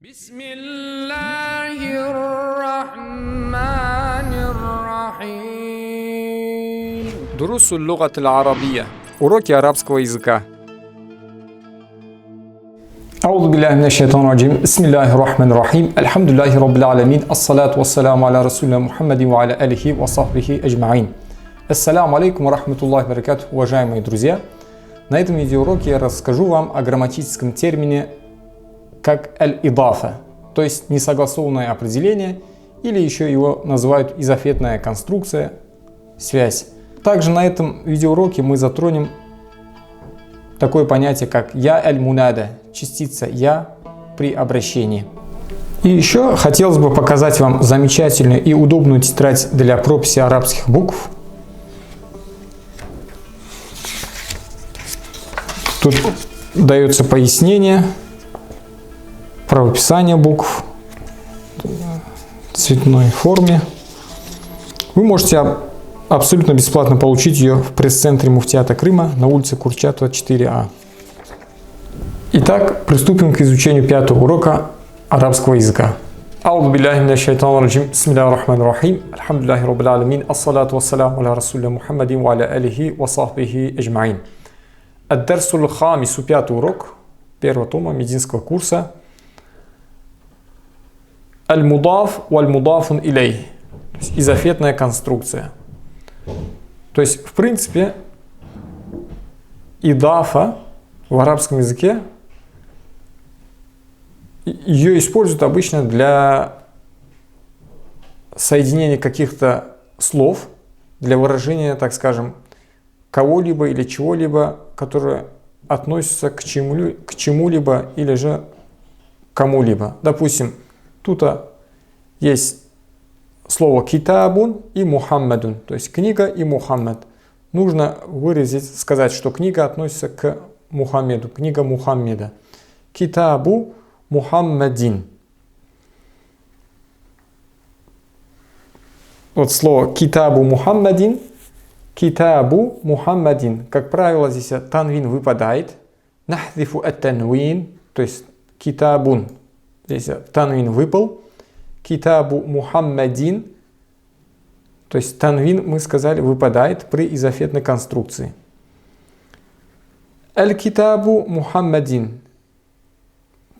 Бисмиллахир-рахманир-рахим. Дурусуль лугатиль арабия. Уроки арабского языка. أعوذ بالله من الشيطان الرجيم بسم الله الرحمن الرحيم الحمد لله رب العالمين الصلاة والسلام على رسولنا محمد وعلى آله وصحبه أجمعين. Ассаламу алейкум ва рахматуллахи ва баракатух, уважаемые друзья. На этом видеоуроке я расскажу вам о грамматическом термине как аль-идафа, то есть несогласованное определение, или еще его называют изофетная конструкция, связь. Также на этом видеоуроке мы затронем такое понятие, как я аль-мунада, частица я при обращении. И еще хотелось бы показать вам замечательную и удобную тетрадь для прописи арабских букв. Тут дается пояснение, правописание букв в цветной форме. Вы можете абсолютно бесплатно получить ее в пресс-центре Муфтията Крыма на улице Курчатова 4А. Итак, приступим к изучению пятого урока арабского языка. Аузу биллахи минаш шайтанир раджим. Бисмиллахир рахманир рахим. Альхамдулиллахи раббил аламин. Ассалату вассаламу аля расулина Мухаммадин ва аля алихи ва сахбихи аджмаин. Ад-дарсуль хамису, пятый урок первого тома медицинского курса. Аль-мудаф валь-мудафун илей. Изофетная конструкция. То есть, в принципе, идафа в арабском языке, ее используют обычно для соединения каких-то слов, для выражения, так скажем, кого-либо или чего-либо, которое относится к чему-либо или же кому-либо. Допустим, тут есть слово китабун и мухаммадун, то есть книга и Мухаммад. Нужно сказать, что книга относится к Мухаммеду, книга Мухаммеда. Китабу Мухаммадин. Вот слово китабу Мухаммадин, китабу Мухаммадин. Как правило, здесь танвин выпадает. Нахдифу ат-танвин, то есть китабун. Здесь танвин выпал. Китабу Мухаммадин, то есть танвин, мы сказали, выпадает при изофетной конструкции. Аль-китабу Мухаммадин,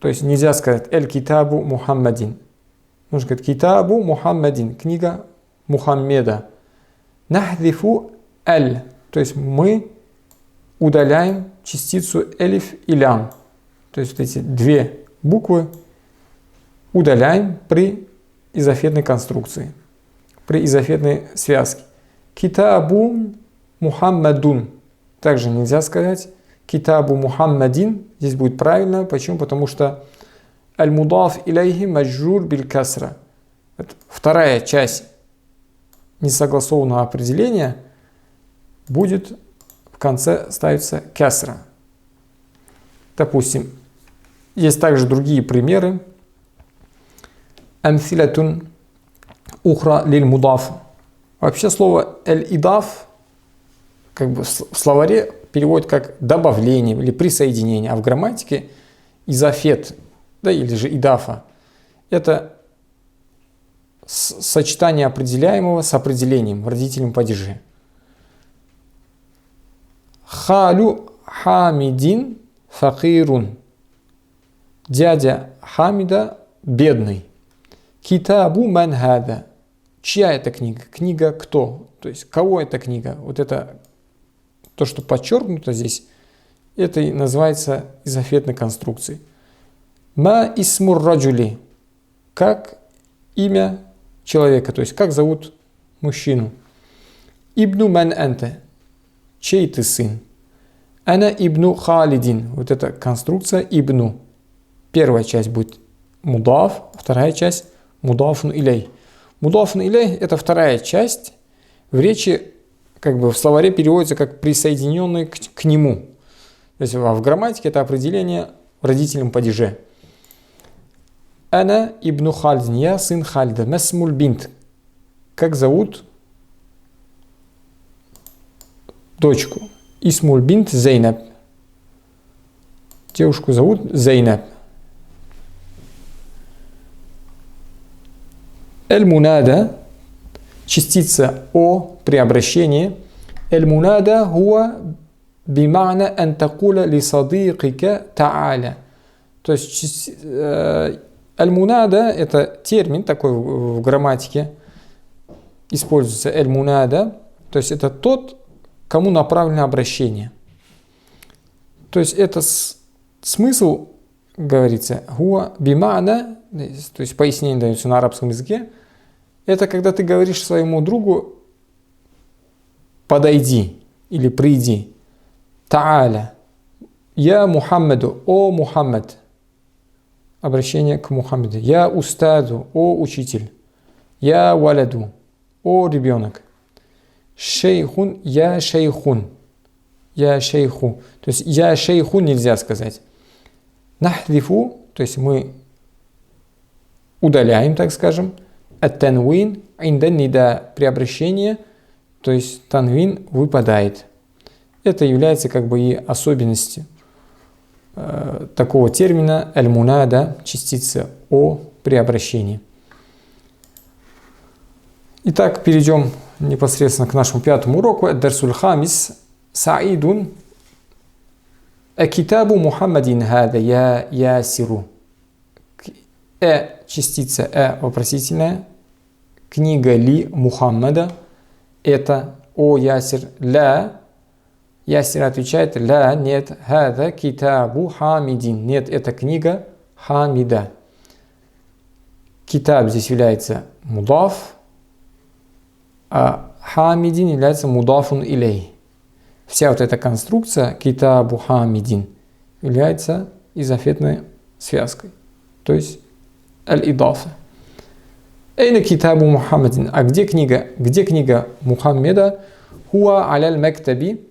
то есть нельзя сказать аль-китабу Мухаммадин. Нужно сказать китабу Мухаммадин, книга Мухаммеда. Нахдифу аль, то есть мы удаляем частицу элиф и лям. То есть вот эти две буквы удаляем при изофетной конструкции, при изофетной связке. Китабу Мухаммадун. Также нельзя сказать китабу Мухаммадин. Здесь будет правильно. Почему? Потому что аль-мудаф илейхи маджрур биль касра. Вторая часть несогласованного определения будет в конце ставиться касра. Допустим, есть также другие примеры. Амфилатун ухра лиль мудаф. Вообще слово эль-идаф как бы в словаре переводит как добавление или присоединение, а в грамматике изофет, да, или же идафа, это сочетание определяемого с определением в родительном падеже. Халю Хамидин факирун. Дядя Хамида бедный. Китабу ман хада. Чья это книга? Книга кто? То есть, кого эта книга? Вот это, то, что подчеркнуто здесь, это и называется изофетной конструкцией. Ма исмур раджули. Как имя человека, то есть, как зовут мужчину. Ибну ман анта. Чей ты сын? Ана ибну Халидин. Вот эта конструкция ибну. Первая часть будет мудаф, вторая часть мудафун илей. Мудафун илей – это вторая часть, в речи, как бы в словаре переводится как присоединенный к нему. То есть в грамматике это определение в родительном падеже. Ана ибну Халидин, я сын Халида. Масмуль бинт. Как зовут дочку? Исмуль бинт Зейнаб. Девушку зовут Зейнаб. Эль-мунада, частица о при обращении. Эль-мунада хуа бимана ан такуля ли садикика та'аля. То есть эль-мунада это термин такой в грамматике. Используется эль-мунада. То есть это тот, кому направлено обращение. То есть это смысл, говорится, хуа бимана, то есть пояснение дается на арабском языке. Это когда ты говоришь своему другу подойди или приди. Та'аля. Я Мухаммаду, о Мухаммад. Обращение к Мухаммаду. Я устаду, о учитель. Я валаду, о ребенок. Шейхун, я шейхун. Я шейху. То есть я шейху нельзя сказать. Нахдифу, то есть мы удаляем, так скажем. Ат-танвин инда нида при обращении, то есть танвин выпадает. Это является как бы и особенностью такого термина аль-мунада, частица о при обращении. Итак, перейдем непосредственно к нашему пятому уроку. Ад-дарсуль хамис саидун акитабу Мухаммадин хада я ясиру. Частица вопросительная. Книга ли Мухаммада. Это о Ясир. Ля. Ясир отвечает. Ля. Нет. Хада китабу хамидин. Нет, это книга хамида. Китаб здесь является мудаф. А хамидин является мудафун илей. Вся вот эта конструкция китабу хамидин является изофетной связкой. То есть аль-идафа. Эйна китабу Мухаммадин. А где книга? Где книга Мухаммеда? Хуа аляль мактаби.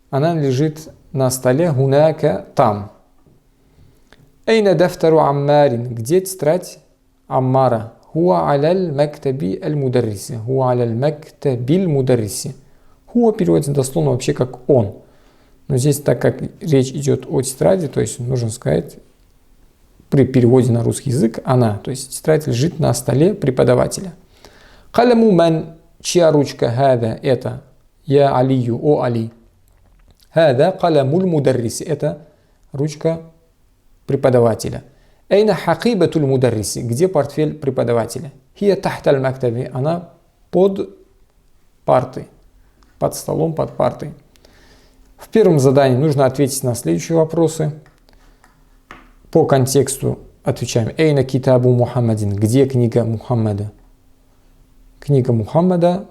Она лежит на столе. Хунака там. Эйна дафтару Аммарин. Где тетрадь Аммара? Хуа аляль мактаби аль-мударриси. Хуа аляль мактабиль мударриси. Хуа переводится дословно вообще как он. Но здесь, так как речь идет о тетради, то есть нужно сказать при переводе на русский язык она, то есть тетрадь лежит на столе преподавателя. Каляму ман, чья ручка, хада, это, я алию, о Али. Хада калямуль мударриси, это ручка преподавателя. Эйна хакибатуль мударриси, где портфель преподавателя? Хия тахталь мактаби, она под партой, под столом, под партой. В первом задании нужно ответить на следующие вопросы. По контексту отвечаем. Эйна китабу Мухаммадин. Где книга Мухаммада? Книга Мухаммада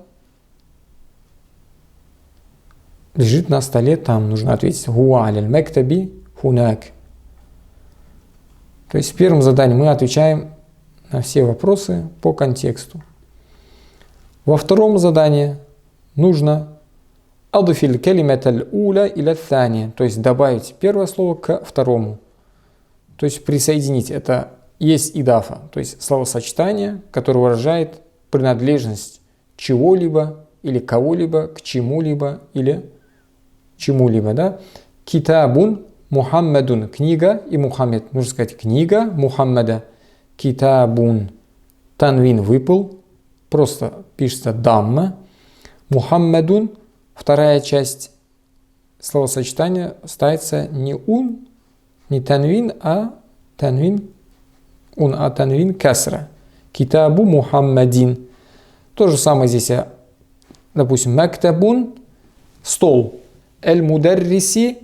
лежит на столе там. Нужно ответить. Хуа аляль мактаби хунак. То есть в первом задании мы отвечаем на все вопросы по контексту. Во втором задании нужно адфиль калиматаль уля иля thания. То есть добавить первое слово к второму. То есть присоединить, это есть идафа, то есть словосочетание, которое выражает принадлежность чего-либо или кого-либо к чему-либо или чему-либо. Да? Китабун Мухаммадун, книга и Мухаммед. Нужно сказать книга Мухаммада. Китабун, танвин выпал, просто пишется дамма. Мухаммадун, вторая часть словосочетания ставится не ун, не танвин, а танвин касра. Китабу Мухаммадин. То же самое здесь, допустим, мактабун, стол. Эль-мударриси.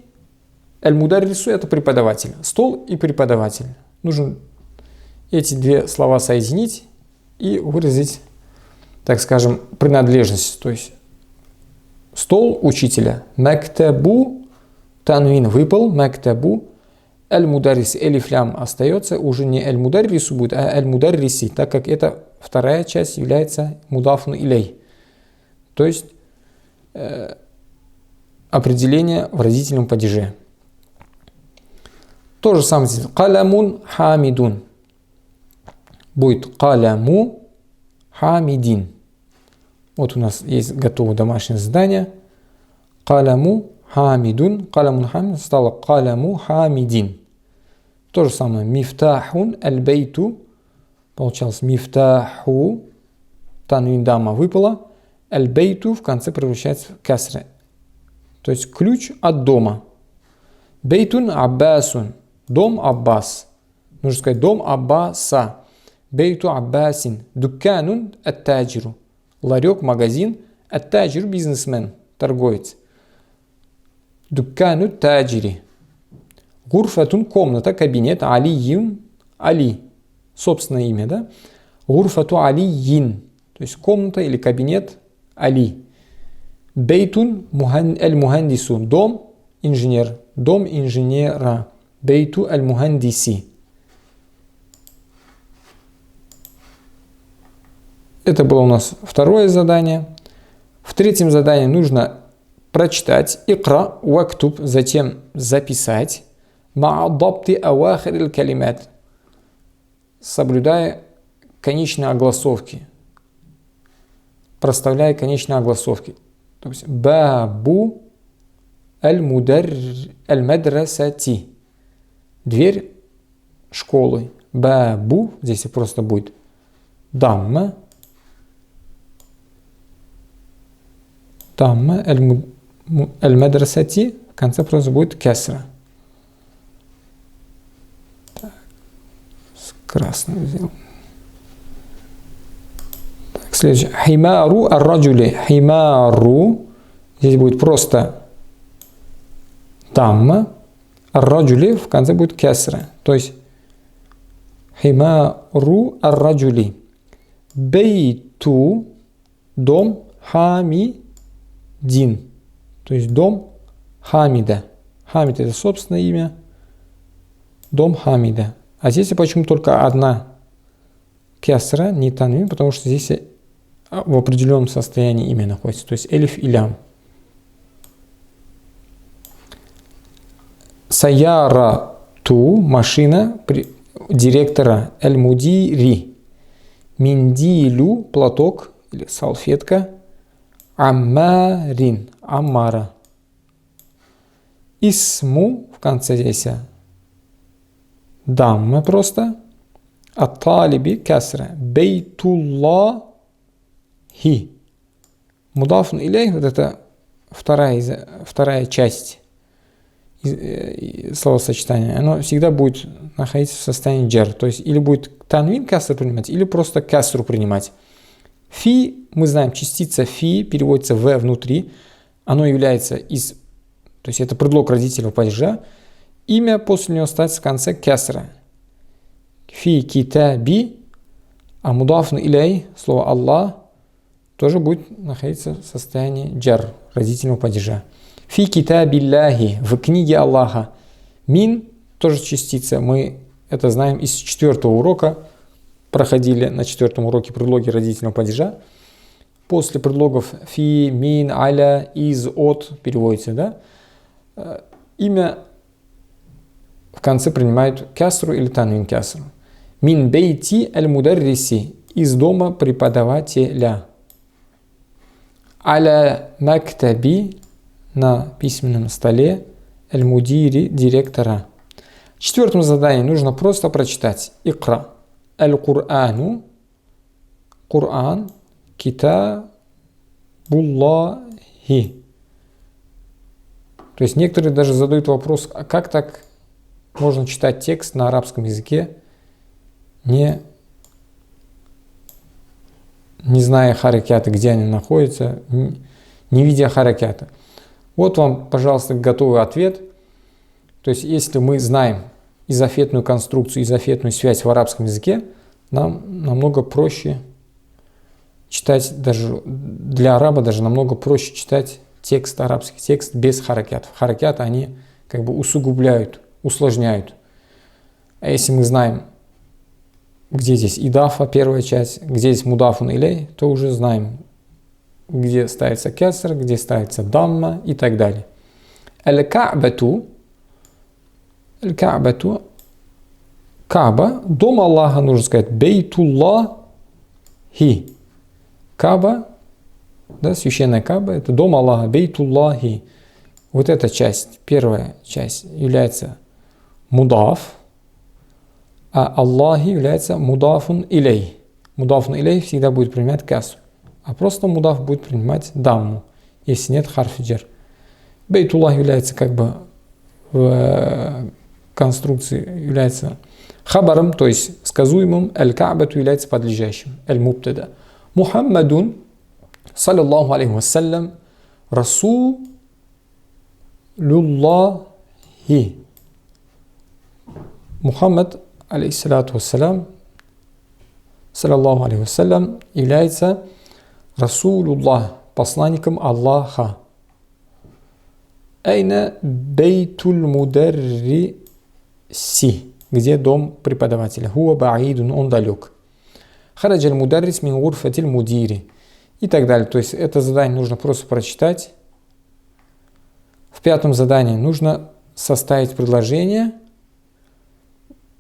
Эль-мударрису это преподаватель. Стол и преподаватель. Нужно эти две слова соединить и выразить, так скажем, принадлежность. То есть стол учителя. Мактабу, танвин выпал, мактабу. Аль-мударрис, элифлям остается, уже не аль-мударрису будет, а аль-мударриси, так как это вторая часть является мудафун илей. То есть определение в родительном падеже. То же самое здесь. Калямун хамидун. Будет каляму хамидин. Вот у нас есть готовое домашнее задание. Каляму хамидун. Калямун хамидун стало каляму хамидин. То же самое. Мифтахун аль-бейту. Получалось мифтаху танвин дамма выпала, аль-бейту в конце превращается в касра. То есть ключ от дома. Бейтун аббасун. Дом Аббас. Нужно сказать дом Аббаса. Бейту Аббасин. Дукканун ат-таджиру. Ларек, магазин. Ат-таджиру бизнесмен, торговец. Дуккану таджири. Гурфатун комната, кабинет. Алиюн. Али. Собственное имя, да? Гурфату алиин. То есть комната или кабинет Али. Бейтун аль-мухандисун. Дом инженер. Дом инженера. Бейту аль-мухандиси. Это было у нас второе задание. В третьем задании нужно прочитать икра вактуб, затем записать ма'аддабти авахир аль-калимат, соблюдая конечные огласовки, проставляя конечные огласовки. То есть бабу аль-мадрасати, дверь школы. Бабу, здесь просто будет дамма. Дамма аль-мадрасати, в конце просто будет кесра. Так, с красным сделаем. Так, следующее. Химару ар-раджули. Химару. Здесь будет просто дамма. Ар-раджули в конце будет кесра. То есть химару ар-раджули. Бейту. Дом Хамидин. То есть дом Хамида. Хамид — это собственное имя. Дом Хамида. А здесь почему только одна кесра, не танвин, потому что здесь в определенном состоянии имя находится. То есть элиф и лям. Саяра ту, машина директора. Аль-мудири. Миндилю, платок или салфетка. Аммарин, Аммара. Исму, в конце здесь дамма просто. Ат-талиби касра. Бейтуллахи. Мудафун илей, вот это вторая часть словосочетания. Оно всегда будет находиться в состоянии джар. То есть или будет танвин касру принимать, или просто касру принимать. Фи, мы знаем, частица фи переводится в внутри. Оно является из, то есть это предлог родительного падежа. Имя после него ставится в конце кесра. Фи китаби, а мудафн иляй, слово Аллах, тоже будет находиться в состоянии джар, родительного падежа. Фи китабилляхи, в книге Аллаха. Мин, тоже частица, мы это знаем из 4-го урока. Проходили на 4-м уроке предлоги родительного падежа. После предлогов фи, мин, аля, из, от переводится, да? Имя в конце принимают касру или танвин касру. Мин бейти аль-мударриси, из дома преподавателя. Аля мактаби, на письменном столе, аль-мудири, директора. В 4-м задании нужно просто прочитать икра. Аль-Курану, Куран, Китабуллахи. То есть некоторые даже задают вопрос, а как так можно читать текст на арабском языке, не зная харакята, где они находятся, не видя харакята. Вот вам, пожалуйста, готовый ответ. То есть если мы знаем изофетную конструкцию, изофетную связь в арабском языке, нам намного проще читать, даже для араба даже намного проще читать текст, арабский текст без харакятов. Харакяты они как бы усугубляют, усложняют. А если мы знаем, где здесь идафа, первая часть, где здесь мудафун илей, то уже знаем, где ставится кеср, где ставится дамма и так далее. Аль-Ка'бату, Аль-Ка'бату, Каба, дом Аллаха, нужно сказать, Бейтуллахи. Каба, да, священная Каба, это дом Аллаха, Бейтуллахи. Вот эта часть, первая часть, является мудаф, а Аллахи является мудафун илей. мудаф илейх всегда будет принимать касру, а просто мудаф будет принимать дамму, если нет харф джар. Бейтуллах является как бы в конструкции является хабаром, то есть сказуемым, аль-ка'бату является подлежащим, аль-мубтада. Мухаммадун, саллаллаху алейхи вассалям, расулуллахи. Мухаммад, алейхиссалату вассалям, саллаллаху алейхи вассалям, является расулуллах, посланником Аллаха. Айна бейтуль мударриси, где дом преподавателя. Хуа баидун, он далек. Хараджаль мударрис мин гурфатиль мудири. И так далее. То есть это задание нужно просто прочитать. В пятом задании нужно составить предложение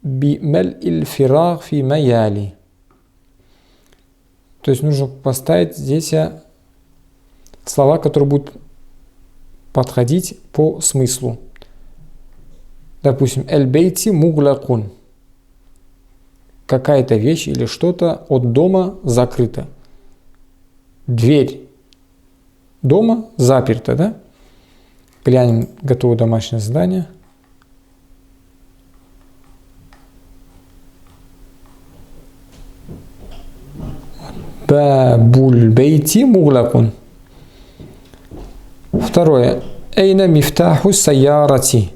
би мель иль фирах фи маяли. То есть нужно поставить здесь слова, которые будут подходить по смыслу. Допустим, эль-бейти муглакун. Какая-то вещь или что-то от дома закрыто. Дверь дома заперта, да? Глянем, готово домашнее задание. Бабуль бейти муглакун. Второе. Эйна мифтаху сайярати.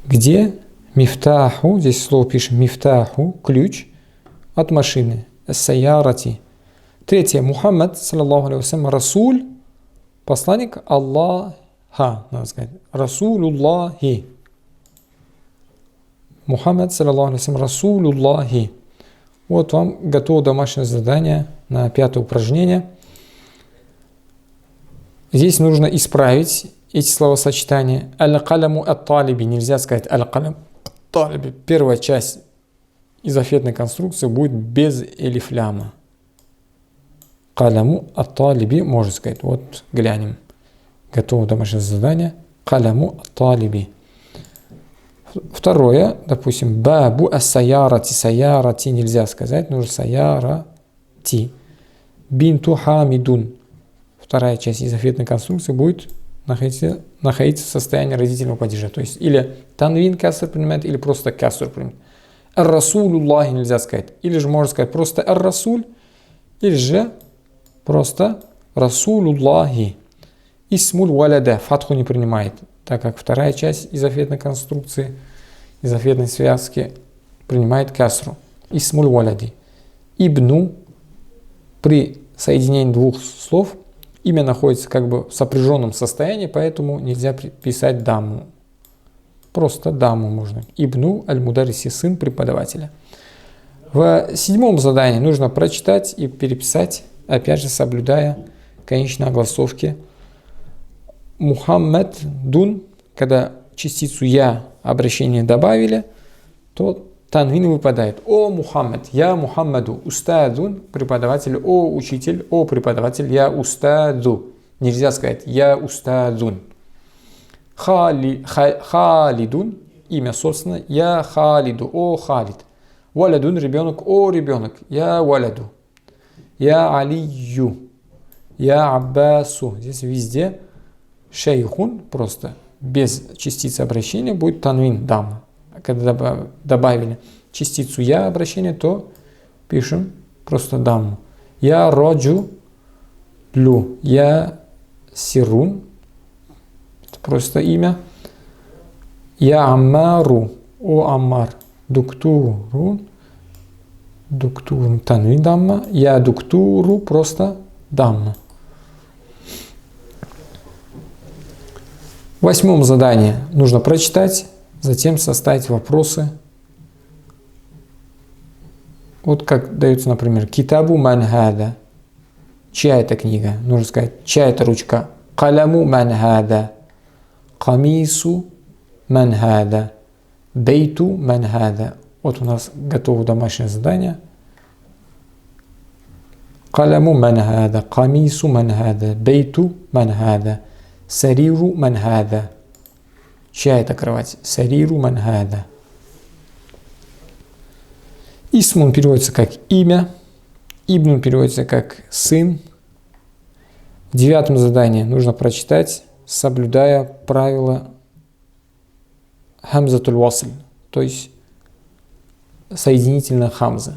Где мифтаху, здесь слово пишем мифтаху, ключ от машины. Сайярати. Третье. Мухаммад, саллаллаху алейхи вассалям, расуль, посланник Аллаха, надо сказать. Расулуллахи. Мухаммад, саллаллаху алейхи вассалям, расулуллахи. Вот вам готово домашнее задание на пятое упражнение. Здесь нужно исправить эти словосочетания. Аль-каляму ат-талиби. Нельзя сказать аль-калям ат-талиби. Первая часть из ответной конструкции будет без элиф-ляма. Каляму ат-талиби можно сказать. Вот глянем. Готово домашнее задание. Каляму ат-талиби. Второе, допустим, бабу ас-сайярати. Сайярати нельзя сказать, нужно сайярати. Бинту хамидун. Вторая часть из ответной конструкции будет находиться в состоянии родительного падежа. То есть или танвин каср принимает, или просто каср принимает. Ар-расулуллахи нельзя сказать. Или же можно сказать просто ар-расуль, или же просто расулуллахи. Исмуль валяда. Фатху не принимает, так как вторая часть из ответной конструкции, из ответной связки принимает касру. Исмуль валяди. Ибну при соединении двух слов имя находится как бы в сопряженном состоянии, поэтому нельзя писать даму. Просто даму можно. Ибну аль-мудариси, сын преподавателя. В седьмом задании нужно прочитать и переписать, опять же соблюдая конечные огласовки. Мухаммад дун, когда частицу я обращение добавили, то танвин выпадает. О Мухаммад, я Мухаммаду, устадун, преподаватель, о учитель, о преподаватель, я устаду. Нельзя сказать я устадун. Халидун, имя собственно, я Халиду, о Халид. Валадун, ребенок, о ребенок, я Валаду. Я Алию, я Аббасу. Здесь везде шейхун, просто без частицы обращения будет танвин дама. Когда добавили частицу я обращения, то пишем просто даму. Я роджу лю, я сирун, это просто имя. Я аммару, о аммар, дуктурун, дуктурун танвин дамма. Я дуктуру, просто дамма. В восьмом задании нужно прочитать, затем составить вопросы. Вот как дается, например, китабу манхада. Чья это книга? Нужно сказать, чья это ручка? Каляму манхада. Камису манхада. Бейту манхада. Вот у нас готово домашнее задание. Каляму манхада. Камису манхада. Бейту манхада. Сариру манхада. Чья это кровать? Сариру манхада. Исмун переводится как имя. Ибн переводится как сын. В 9 задании нужно прочитать, соблюдая правила хамзатуль васль, то есть соединительная хамза.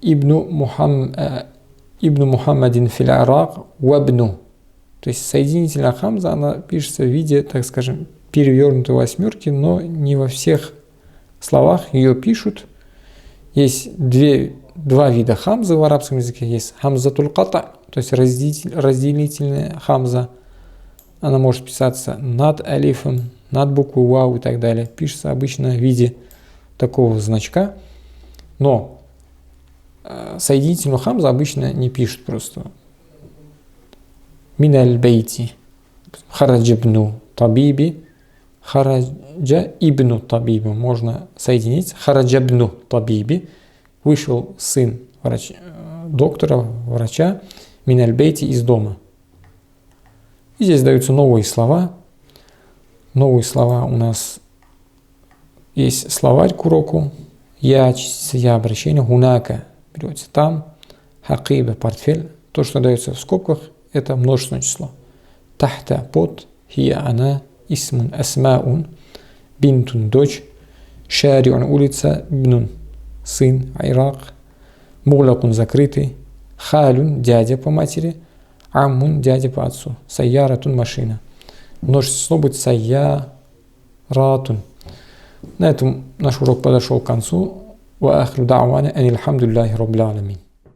Ибну Мухаммадин фил Ирак вабну. То есть соединительная хамза, она пишется в виде, так скажем, перевернутой восьмерки, но не во всех словах ее пишут. Есть два вида хамзы в арабском языке. Есть хамзатуль ката, то есть разделительная хамза. Она может писаться над алифом, над буквой вау и так далее. Пишется обычно в виде такого значка. Но соединительную хамзу обычно не пишут просто. Мин аль-бейти хараджа ибну табиби, хараджа ибну табиби. Можно соединить. Хараджа ибну табиби. Вышел сын доктора, врача, мин аль-бейти, из дома. И здесь даются новые слова. Новые слова у нас есть словарь к уроку. Я обращение. Хунака переводится там. Хакиба портфель. То, что дается в скобках, это множественное число. Тахта под. Хия она. Исмун асмаун. Бинтун дочь. Шариун улица. Бнун сын. Ирак. Муглакун закрытый. Халюн дядя по матери. Аммун дядя по отцу. Сайяратун машина. Множественное число будет сайяратун. На этом наш урок подошел к концу. Ва ахру да'вана анил хамдулиллахи раббил аламин.